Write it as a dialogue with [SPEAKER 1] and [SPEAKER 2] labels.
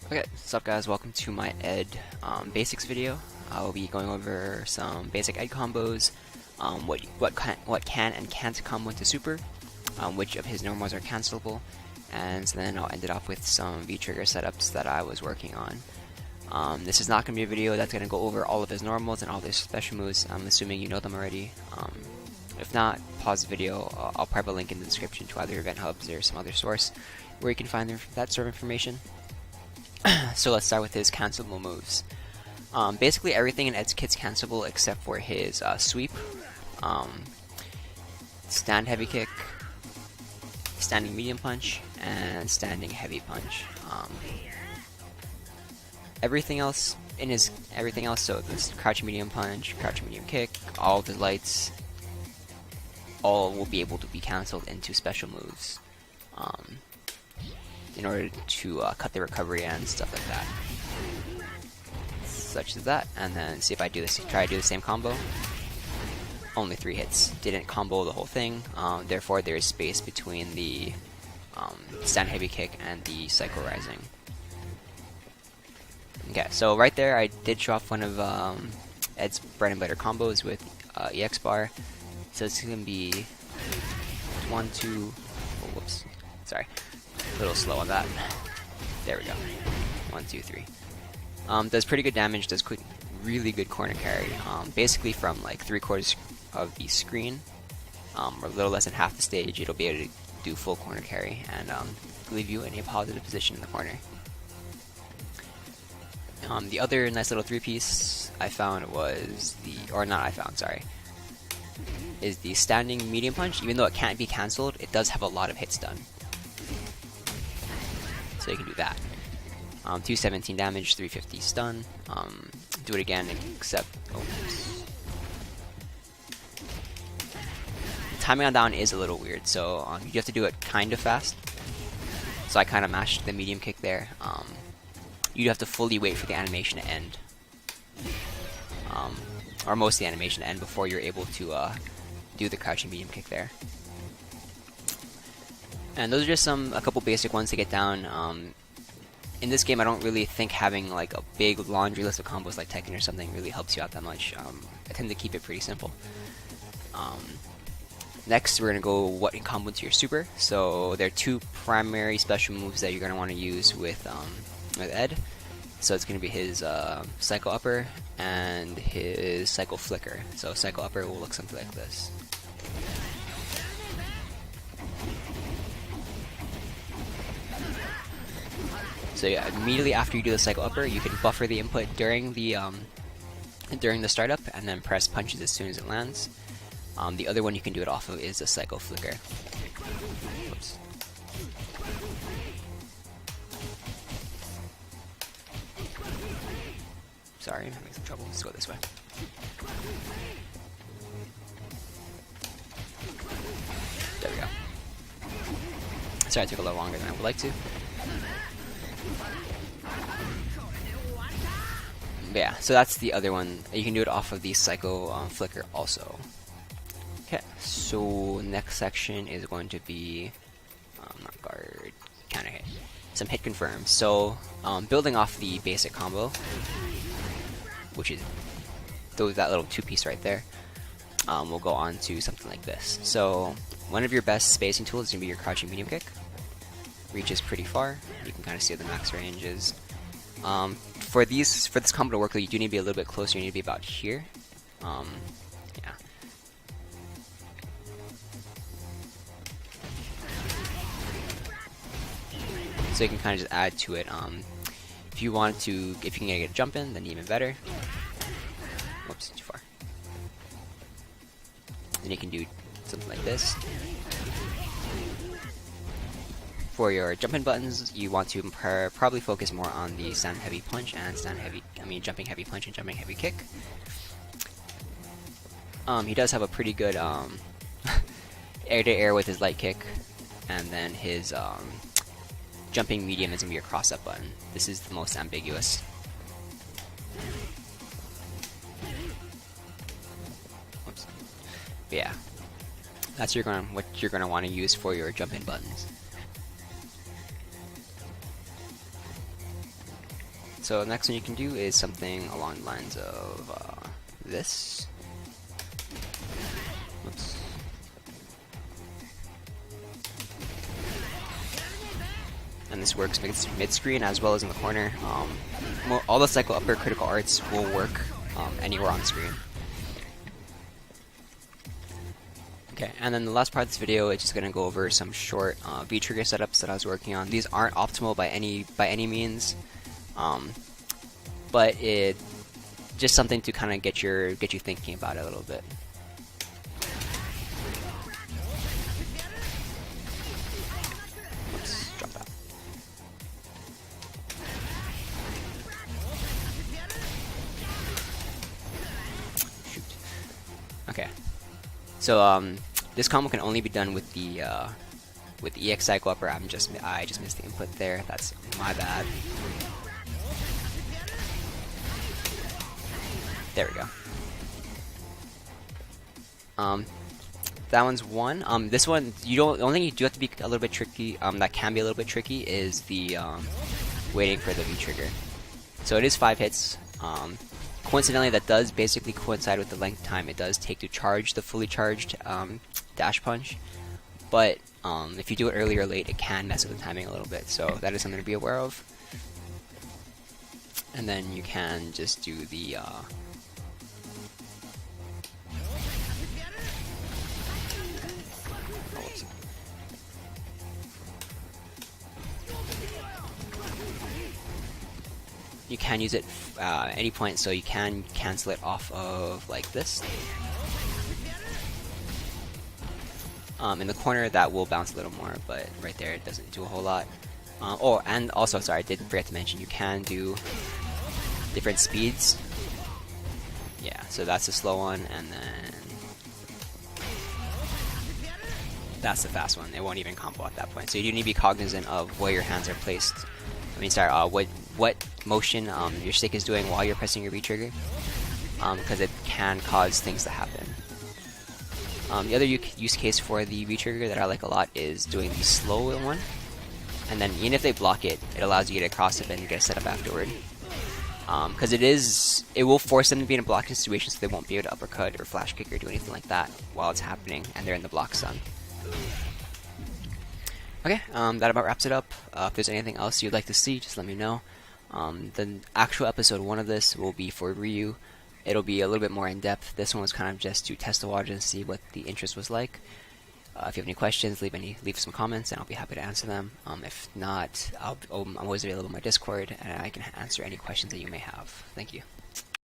[SPEAKER 1] Okay, what's up guys, welcome to my Ed basics video. I'll be going over some basic Ed combos, what can and can't come with the super, which of his normals are cancelable, and then I'll end it off with some V-trigger setups that I was working on. This is not going to be a video that's going to go over all of his normals and all of his special moves. I'm assuming you know them already. If not, pause the video. I'll probably link in the description to either Event Hubs or some other source where you can find that sort of information. So let's start with his cancelable moves. Basically everything in Ed's kit's cancelable except for his sweep, stand heavy kick, standing medium punch, and standing heavy punch. Everything else, so this crouch medium punch, crouch medium kick, all the lights, all will be able to be cancelled into special moves. In order to cut the recovery and stuff like that. Such as that, and then see if I try to do the same combo. Only 3 hits. Didn't combo the whole thing, therefore there is space between the stand heavy kick and the Psycho Rising. Okay, so right there I did show off one of Ed's bread and butter combos with EX bar. So it's going to be 1, 2, oh, whoops, sorry. A little slow on that. There we go. 1, 2, 3. Does pretty good damage. Does really good corner carry. Basically from like 3/4 of the screen, or a little less than half the stage, it'll be able to do full corner carry and leave you in a positive position in the corner. The other nice little 3-piece I found was is the standing medium punch. Even though it can't be cancelled, it does have a lot of hits done. So you can do that. 217 damage, 350 stun. Do it again, except timing on down is a little weird, so you have to do it kind of fast. So I kind of mashed the medium kick there. You have to fully wait for the animation to end, or most of the animation to end before you're able to do the crouching medium kick there. And those are just a couple basic ones to get down. In this game, I don't really think having like a big laundry list of combos like Tekken or something really helps you out that much. I tend to keep it pretty simple. Next, we're going to go what in combo to your super. So there are 2 primary special moves that you're going to want to use with Ed. So it's going to be his Psycho Upper and his Psycho Flicker. So Psycho Upper will look something like this. So yeah, immediately after you do the Psycho Upper, you can buffer the input during the startup, and then press punches as soon as it lands. The other one you can do it off of is the Psycho Flicker. Whoops. Sorry, I'm having some trouble. Let's go this way. There we go. Sorry, it took a little longer than I would like to. But yeah, so that's the other one. You can do it off of the Psycho Flicker also. Okay, so next section is going to be not guard, counter hit, some hit confirms. So building off the basic combo, which is that little 2-piece right there, we'll go on to something like this. So one of your best spacing tools is going to be your crouching medium kick. Reaches pretty far. You can kind of see what the max range is. For this combo to work, you do need to be a little bit closer. You need to be about here. Yeah. So you can kind of just add to it. If you can get a jump in, then even better. Whoops, too far. Then you can do something like this. For your jump-in buttons, you want to probably focus more on the stand heavy punch and jumping heavy punch and jumping heavy kick. He does have a pretty good air-to-air with his light kick, and then his jumping medium is going to be your cross-up button. This is the most ambiguous. Oops. But yeah, that's what you're going to want to use for your jump-in buttons. So the next one you can do is something along the lines of this. Oops. And this works mid-screen as well as in the corner. All the cycle upper critical arts will work anywhere on screen. Okay, and then the last part of this video is just going to go over some short V-trigger setups that I was working on. These aren't optimal by any means, but it just something to kind of get you thinking about it a little bit. Oops, drop that. Shoot. Okay. So this combo can only be done with the EX cycle upper. I just missed the input there. That's my bad. There we go. That one's one. This one the only thing you do have to be a little bit tricky. That can be a little bit tricky is the waiting for the V trigger. So it is 5 hits. Coincidentally, that does basically coincide with the length time it does take to charge the fully charged dash punch. But if you do it early or late, it can mess with the timing a little bit. So that is something to be aware of. And then you can just do the you can use it at any point, so you can cancel it off of like this. In the corner, that will bounce a little more, but right there, it doesn't do a whole lot. Oh, and also, sorry, I did forget to mention, you can do different speeds. Yeah, so that's the slow one, and then that's the fast one. It won't even combo at that point. So you do need to be cognizant of where your hands are placed. I mean, sorry, what motion your stick is doing while you're pressing your V trigger, because it can cause things to happen. The other use case for the V trigger that I like a lot is doing the slow one, and then even if they block it, it allows you to get across it and get a setup afterward. Because it will force them to be in a blocking situation, so they won't be able to uppercut or flash kick or do anything like that while it's happening, and they're in the block stun. Okay, that about wraps it up. If there's anything else you'd like to see, just let me know. The actual episode 1 of this will be for Ryu. It'll be a little bit more in depth. This one was kind of just to test the waters and see what the interest was like. If you have any questions, leave some comments, and I'll be happy to answer them. If not, I'm always available on my Discord, and I can answer any questions that you may have. Thank you.